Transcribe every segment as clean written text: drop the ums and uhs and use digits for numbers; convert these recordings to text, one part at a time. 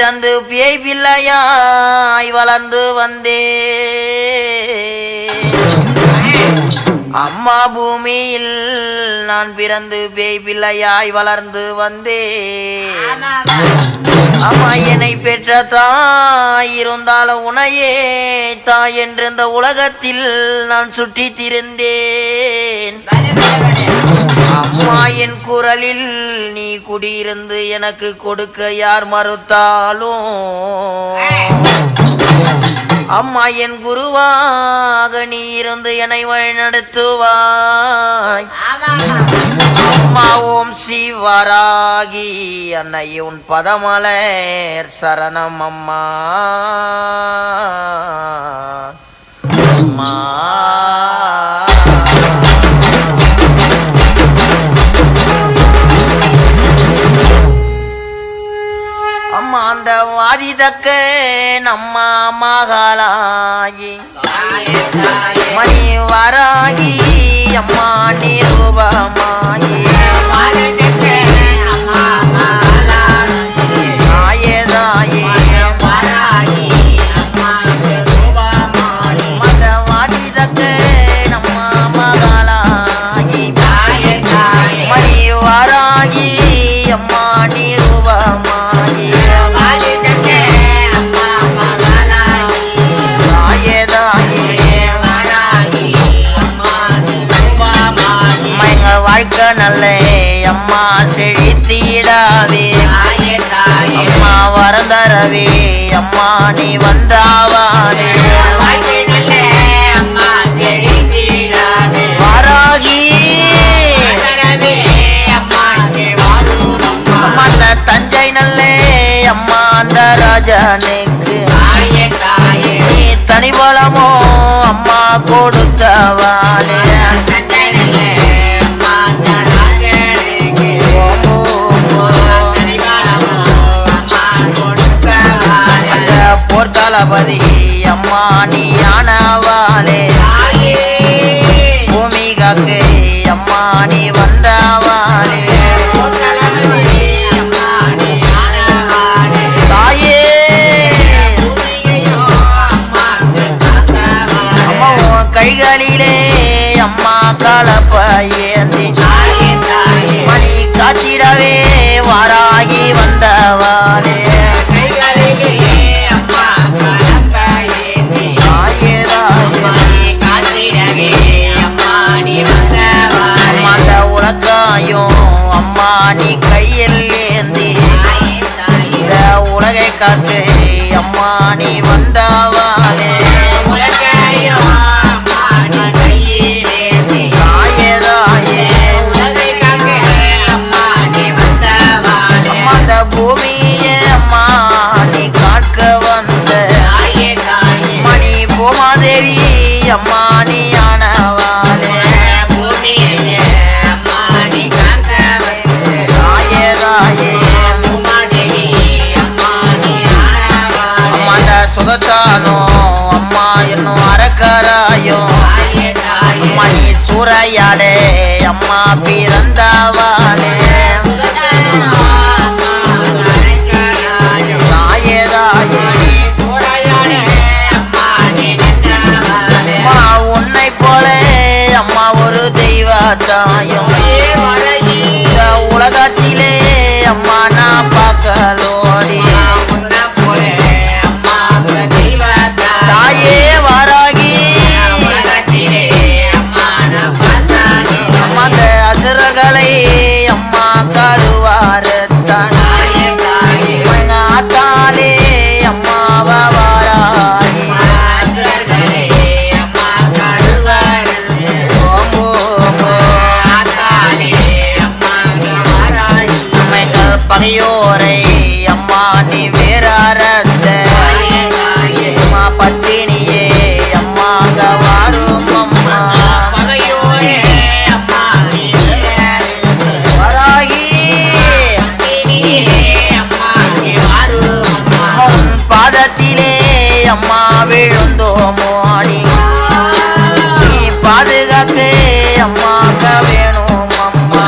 பிறந்து பேய் பிள்ளையாய் வளர்ந்து வந்தே அம்மா பூமியில் நான் பிறந்து பேய் பிள்ளையாய் வளர்ந்து வந்தே அம்மா என்னை பெற்ற தாய் இருந்தாலும் உனையே தாய் என்ற இந்த உலகத்தில் நான் சுற்றி திரிந்தேன் அம்மா என் குரலில் நீ குடியிருந்து எனக்கு கொடுக்க யார் மறுத்தாலும் அம்மா என் குருவாக நீ இருந்து என்னை வழிநடத்துவாய் அம்மா ஓம் சிவராகி அன்னை உன் பதமலர் சரணம் அம்மா அம்மா அம்மா அந்த வாதிதக்க நம்ம மகளாயி மணி வராகி அம்மா நிரூபமாயி நல்ல அம்மா செழித்திடாவே அம்மா வரந்தரவே அம்மா நீ வந்தாவானே வாராகி அம்மா அந்த தஞ்சை நல்ல அம்மா அந்த ராஜனுக்கு நீ தனிபலமோ அம்மா கொடுத்தவானே தளபதி அம்மா நீ ஆனவாளே பூமி காக்கு அம்மா நீ வந்தவாளே தாயே அம்மா கைகளிலே அம்மா கலப்பையேந்தி மணி காத்திடவே வாராகி வந்தவாளே அம்மா நீ கையில் ஏந்தி இந்த உலகை காத்து அம்மா நீ வந்தவானே தாயே தாயே அம்மா அந்த பூமியே அம்மா நீ காக்க வந்த மணி பூமாதேவி அம்மா நீ ஆனவானே சுகத்தானோ அம்மா என்னும் அரக்கராயோ மணி சூறையாடே அம்மா பிறந்தவானே தாயே தாயே அம்மா உன்னை போல அம்மா ஒரு தெய்வ தாயும் இந்த உலகத்திலே அம்மா நான் பார்க்கலோடி தாயே வாராகி அம்மா அந்த அசுரர்களை அம்மா கருவாரத்தான் ஆத்தாலே அம்மா வாராகி பகையோரை அம்மா நீ வேறாரத்த அம்மா பத்தினியே அம்மா வாரும் அம்மா வராகி உன் பாதத்திலே அம்மா விழுந்தோமோ அடி நீ பாதுகாக்க அம்மாக்க வேணும் அம்மா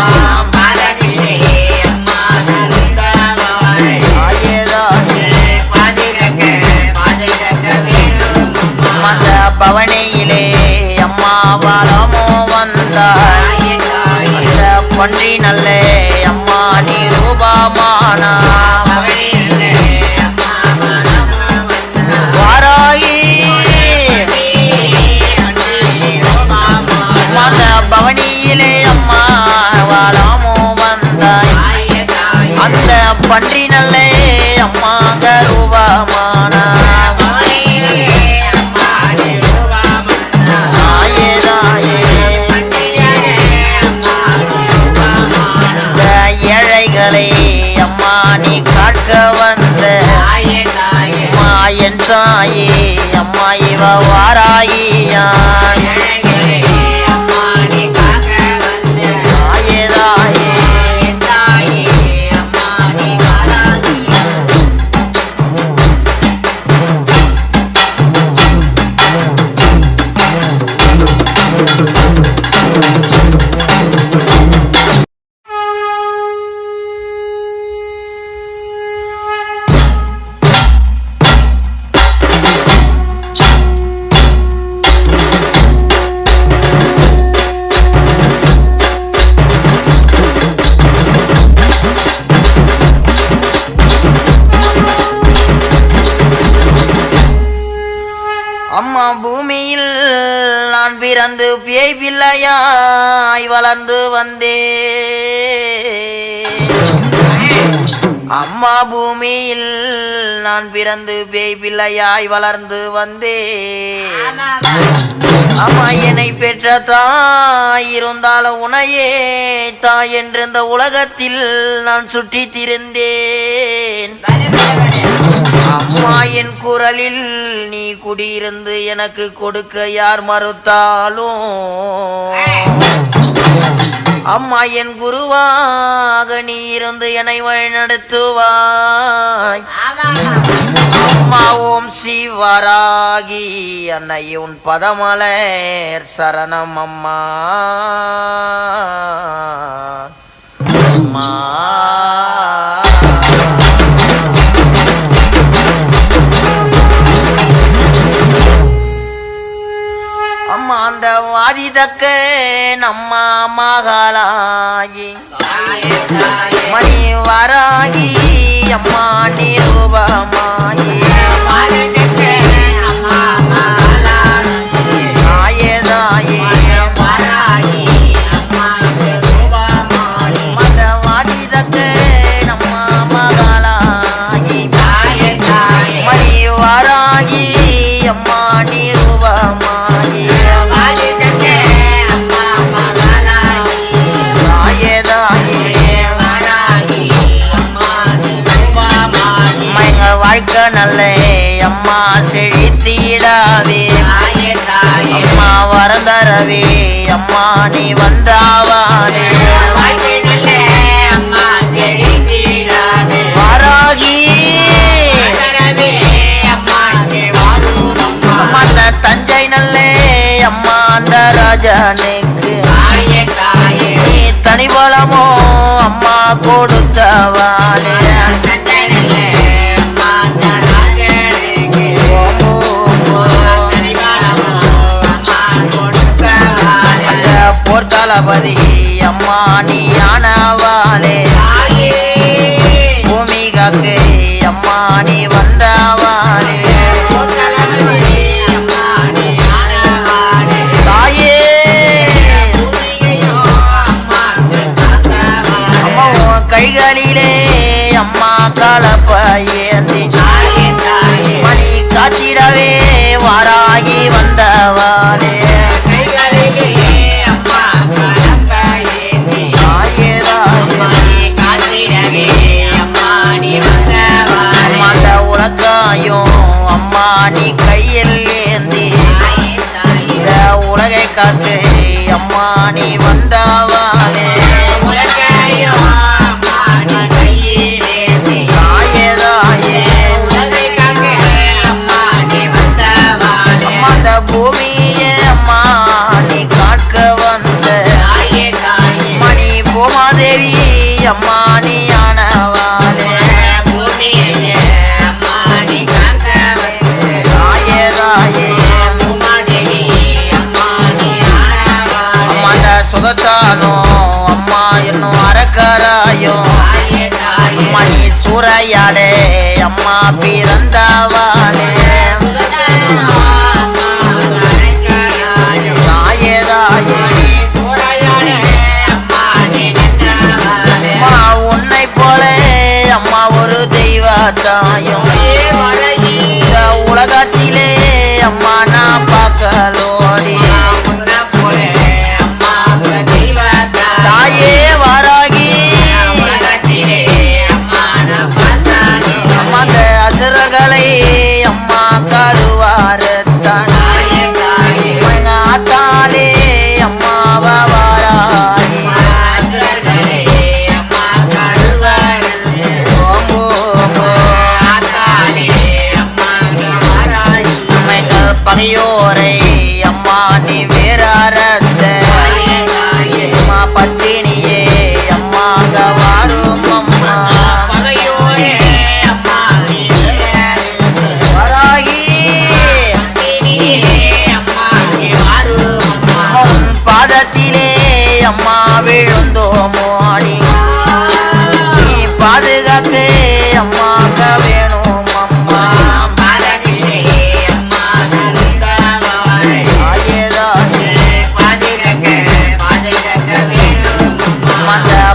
தாயே தாயே அந்த பவனியிலே அம்மா வளமோ வந்தாய் அந்த பன்றி நல்ல அம்மா நீ ரூபமானா வாராயி அந்த பவனியிலே அம்மா வளமோ வந்தாய் அந்த பன்றி நல்ல அம்மாங்க ரூபமானா அம்மா நீ காக்க வந்த மாயன் தாயே அம்மா இவ வாராயியா அம்மா பூமியில் நான் பிறந்து பேய் பிள்ளையாய் வளர்ந்து வந்தே அம்மா பூமியில் நான் பிறந்து பேய் பிள்ளையாய் வளர்ந்து வந்தே அம்மா என்னை பெற்ற தாய் இருந்தாலும் உனையே தாய் என்று இந்த உலகத்தில் நான் சுற்றி திரிந்தேன் அம்மா என் குரலில் நீ குடியிருந்து எனக்கு கொடுக்க யார் மறுத்தாலும் அம்மா என் குருவாக நீ இருந்து என்னை வழிநடத்துவாய் அம்மா ஓம் சிவராகி அன்னை உன் பதமலர் சரணம் அம்மா அம்மா அம்மா அந்த வாதிதக்க நம்ம மகளாயி மணி வராகி அம்மா நிரூபமாயி ஆயதாயே அந்த வாதிதக்க நம்ம மகளாயி மணி வராகி அம்மா நிரூபமாயி வாழ்க்கை நல்ல அம்மா செழித்திடாவே அம்மா வரந்தரவே அம்மா நீ வந்தாவானே வாராகி அம்மா அந்த தஞ்சை நல்ல அம்மா அந்த ராஜனுக்கு நீ தனிபலமோ அம்மா கொடுத்தவானே போர்த்தளபதி அம்மா நீ ஆனவாளே பூமி காக்கு அம்மா நீ வந்தவாளே தாயே அம்மா கைகளிலே அம்மா கலப்பையேந்தி மணி காத்திடவே வாராகி வந்தவாளே அம்மா நீ கையில் ஏந்தி இந்த உலகை காத்து அம்மா நீ வந்தவானே தாயே அம்மா அந்த பூமியே அம்மா நீ காக்க வந்த மணி பூமாதேவி அம்மா நீ ஆனவானே தாயும் மணி சூறையாடே அம்மா பிறந்தவாளே தாயே தாயே அம்மா உன்னை போல அம்மா ஒரு தெய்வ தாயும் இந்த உலகத்திலே அம்மா நான் பார்க்கலோடி தாயே வாராகி அம்மா அந்த அசுரர்களை அம்மா கருவாரத்தான் ஆத்தாலே அம்மாவா வாராகி பகையோரை அம்மா நீ வேறாரத்த அம்மா பத்தினியே அம்மாங்க வாரும் அம்மா வராகி உன் பாதத்திலே அம்மா விழுந்தோமோடி நீ பாதுகாக்க அம்மாங்க வேணும் அம்மா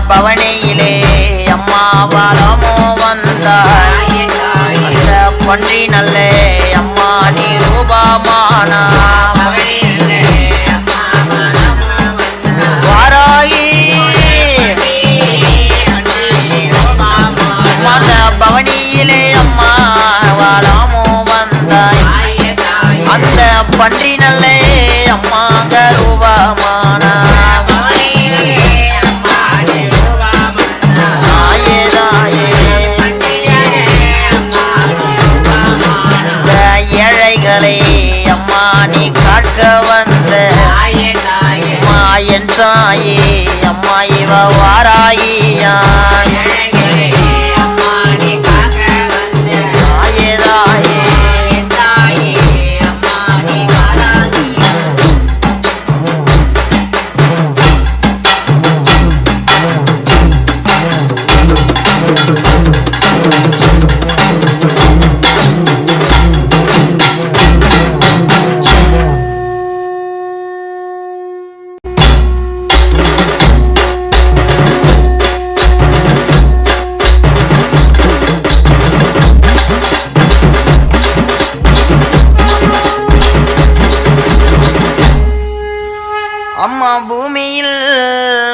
பவனியிலே அம்மா வளமோ வந்தாய் அந்த பன்றி நல்ல அம்மா நீ ரூபமானா வாராயி அந்த பவனியிலே அம்மா வளமோ வந்தாய் அந்த பன்றி நல்ல அம்மாங்க ரூபமானா அம்மா நீ காக்க வந்த அம்மா என் தாயே அம்மா இவ வாராயியா தாயே தாயே அம்மா பூமியில்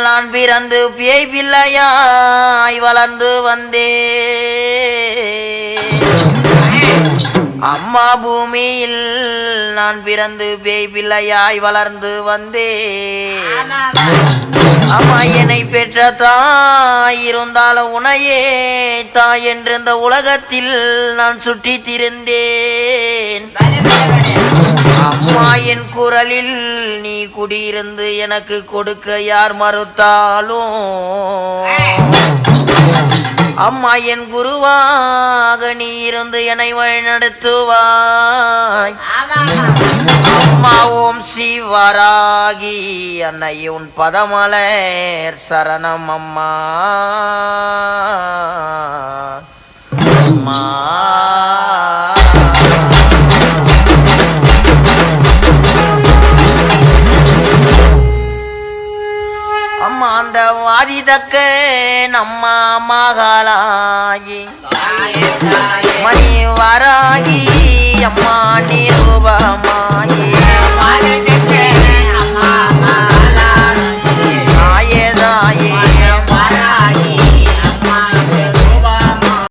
நான் பிறந்து பேய் பிள்ளையாய் வளர்ந்து வந்தே அம்மா பூமியில் நான் பிறந்து பேய் பிள்ளையாய் வளர்ந்து வந்தே அம்மா என்னை பெற்ற தாய் இருந்தாலும் உனையே தாய் என்று இந்த உலகத்தில் நான் சுற்றி திரிந்தேன் அம்மா என் குரலில் நீ குடியிருந்து எனக்கு கொடுக்க யார் மறுத்தாலும் அம்மா என் குருவாக நீ இருந்து என்னை வழிநடத்துவாய் அம்மா ஓம் சிவராகி அன்னை உன் பதமலர் சரணம் அம்மா அம்மா அம்மா அந்த வாதி தக்க நம்ம மகளாயி